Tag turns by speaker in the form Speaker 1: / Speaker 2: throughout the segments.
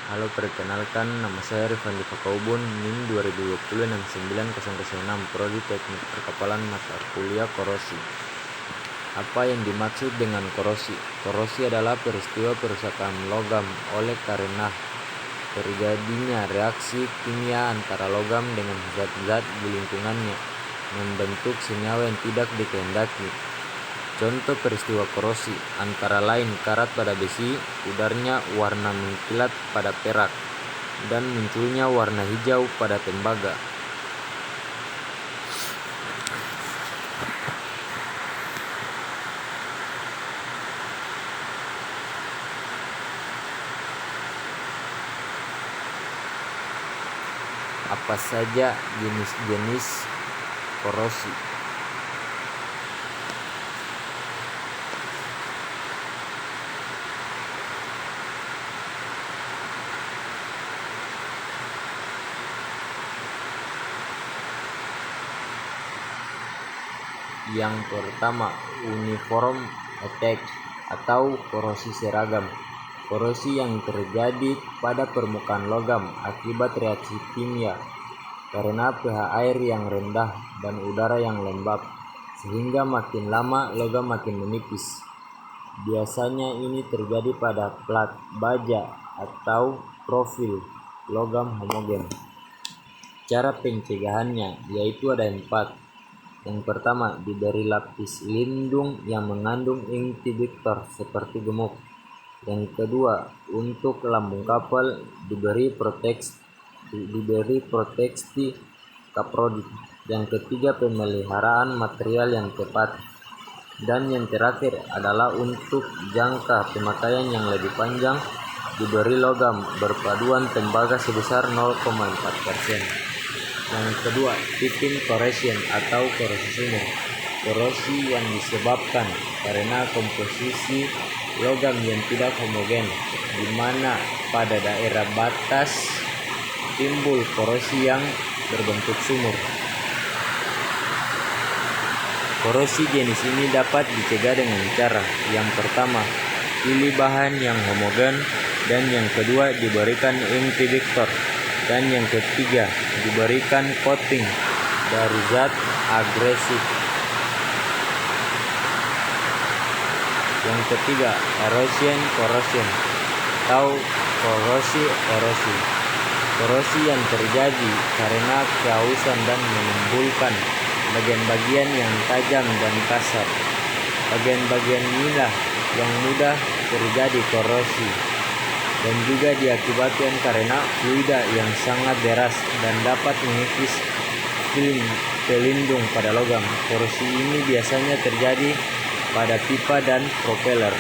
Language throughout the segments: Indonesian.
Speaker 1: Halo, perkenalkan, nama saya Rifandi Pakaubun, NIM 2020 69006, Prodi Teknik Perkapalan, mata kuliah korosi. Apa yang dimaksud dengan korosi? Korosi adalah peristiwa perusakan logam oleh karena terjadinya reaksi kimia antara logam dengan zat-zat di lingkungannya, membentuk senyawa yang tidak dikehendaki. Contoh peristiwa korosi antara lain karat pada besi, pudarnya warna mengkilat pada perak, dan munculnya warna hijau pada tembaga. Apa saja jenis-jenis korosi? Yang pertama, uniform attack atau korosi seragam. Korosi yang terjadi pada permukaan logam akibat reaksi kimia karena pH air yang rendah dan udara yang lembab, sehingga makin lama logam makin menipis. Biasanya ini terjadi pada plat baja atau profil logam homogen. Cara pencegahannya yaitu ada 4. Yang pertama, diberi lapis lindung yang mengandung inhibitor seperti gemuk. Yang kedua, untuk lambung kapal diberi proteksi kaprodik. Yang ketiga, pemeliharaan material yang tepat. Dan yang terakhir adalah untuk jangka pemakaian yang lebih panjang, diberi logam berpaduan tembaga sebesar 0,4%. Yang kedua, tipping corrosion atau korosi sumur. Korosi yang disebabkan karena komposisi logam yang tidak homogen, di mana pada daerah batas timbul korosi yang berbentuk sumur. Korosi jenis ini dapat dicegah dengan cara yang pertama, pilih bahan yang homogen, dan yang kedua, diberikan inhibitor, dan yang ketiga, diberikan coating dari zat agresif. Yang ketiga, erosion corrosion atau korosi erosi. Korosi yang terjadi karena kehausan dan menimbulkan bagian-bagian yang tajam dan kasar. Bagian-bagian inilah yang mudah terjadi korosi, dan juga diakibatkan karena fluida yang sangat deras dan dapat mengikis film pelindung pada logam. Korosi ini biasanya terjadi pada pipa dan propeller.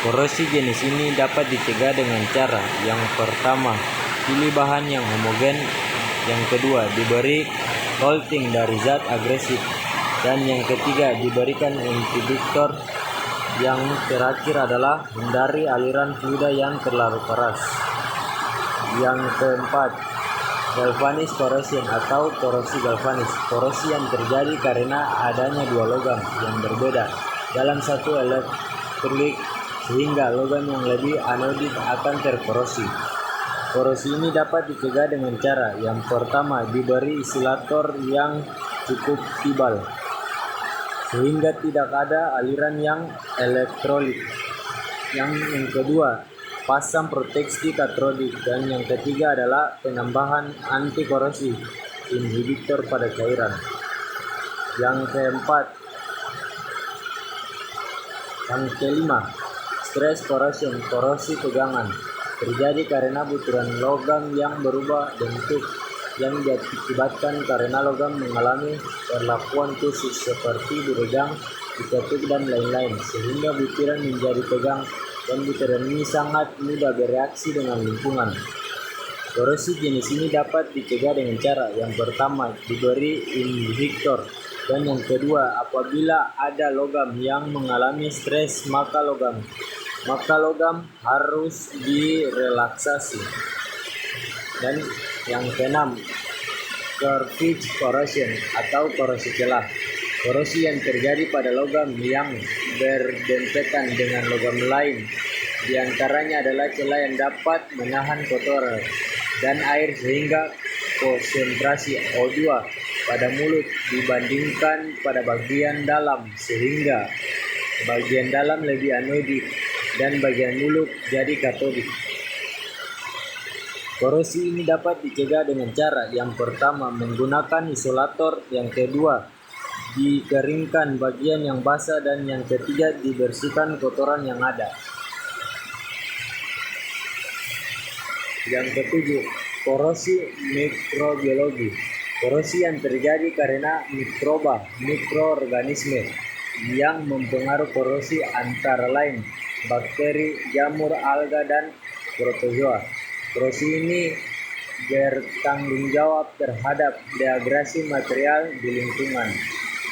Speaker 1: Korosi jenis ini dapat dicegah dengan cara yang pertama, pilih bahan yang homogen. Yang kedua, diberi coating dari zat agresif, dan yang ketiga, diberikan inhibitor. Yang terakhir adalah hindari aliran fluida yang terlalu keras. Yang keempat, galvanis corrosion atau korosi galvanis. Korosi yang terjadi karena adanya dua logam yang berbeda dalam satu elektrolit, sehingga logam yang lebih anodik akan terkorosi. Korosi ini dapat dicegah dengan cara yang pertama, diberi insulator yang cukup tebal sehingga tidak ada aliran yang elektrolit. Yang kedua, pasang proteksi katrodik, dan yang ketiga adalah penambahan anti korosi inhibitor pada cairan. Yang kelima, stress corrosion, korosi tegangan, terjadi karena butiran logam yang berubah bentuk yang diakibatkan karena logam mengalami perlakuan khusus seperti diregang, diketuk, dan lain-lain, sehingga butiran menjadi tegang, dan butiran ini sangat mudah bereaksi dengan lingkungan. Korosi jenis ini dapat dicegah dengan cara yang pertama, diberi inhibitor, dan yang kedua, apabila ada logam yang mengalami stres, maka logam harus direlaksasi. Dan yang keenam, surface corrosion atau korosi celah. Korosi yang terjadi pada logam yang berdempetan dengan logam lain Di antaranya adalah celah yang dapat menahan kotoran dan air sehingga konsentrasi O2 pada mulut dibandingkan pada bagian dalam, sehingga bagian dalam lebih anodik dan bagian mulut jadi katodik. Korosi ini dapat dicegah dengan cara yang pertama menggunakan isolator, yang kedua dikeringkan bagian yang basah, dan yang ketiga dibersihkan kotoran yang ada. Yang ketujuh, korosi mikrobiologi. Korosi yang terjadi karena mikroorganisme yang mempengaruhi korosi antara lain bakteri, jamur, alga, dan protozoa. Korosi ini bertanggung jawab terhadap degradasi material di lingkungan.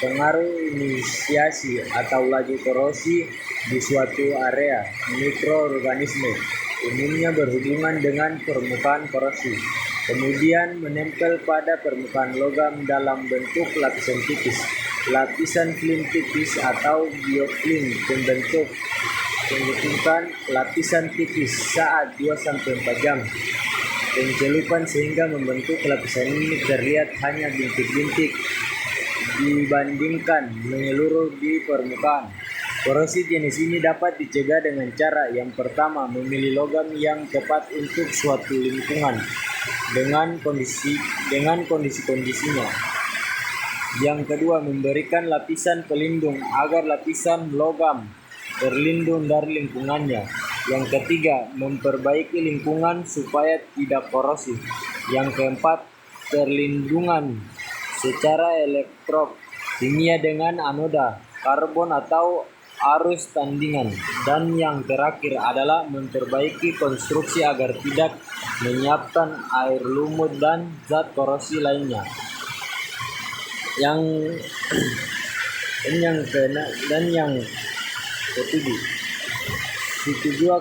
Speaker 1: Pengaruh inisiasi atau laju korosi di suatu area mikroorganisme umumnya berhubungan dengan permukaan korosi, kemudian menempel pada permukaan logam dalam bentuk lapisan tipis. Lapisan film tipis atau biofilm pembentukan lapisan tipis saat 2-4 jam pencelupan sehingga membentuk lapisan ini terlihat hanya bintik-bintik dibandingkan menyeluruh di permukaan. Korosi jenis ini dapat dicegah dengan cara yang pertama memilih logam yang tepat untuk suatu lingkungan dengan kondisi-kondisinya. Yang kedua, memberikan lapisan pelindung agar lapisan logam terlindung dari lingkungannya. Yang ketiga, memperbaiki lingkungan supaya tidak korosif. Yang keempat, perlindungan secara elektrokimia dengan anoda karbon atau arus tandingan. Dan yang terakhir adalah memperbaiki konstruksi agar tidak menyiapkan air lumut dan zat korosi lainnya. Yang ketujuh,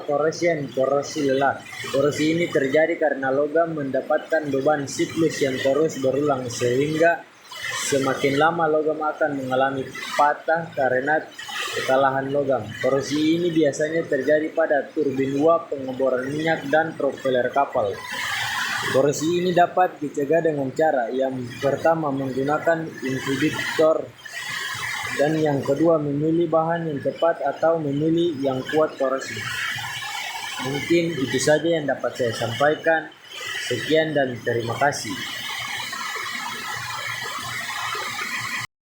Speaker 1: korosi lelah. Korosi ini terjadi karena logam mendapatkan beban siklus yang terus berulang, sehingga semakin lama logam akan mengalami patah karena kekalahan logam. Korosi ini biasanya terjadi pada turbin uap, pengeboran minyak, dan propeller kapal. Korosi ini dapat dicegah dengan cara yang pertama menggunakan inhibitor, dan yang kedua memilih bahan yang tepat atau memilih yang kuat korosi. Mungkin itu saja yang dapat saya sampaikan. Sekian dan terima kasih.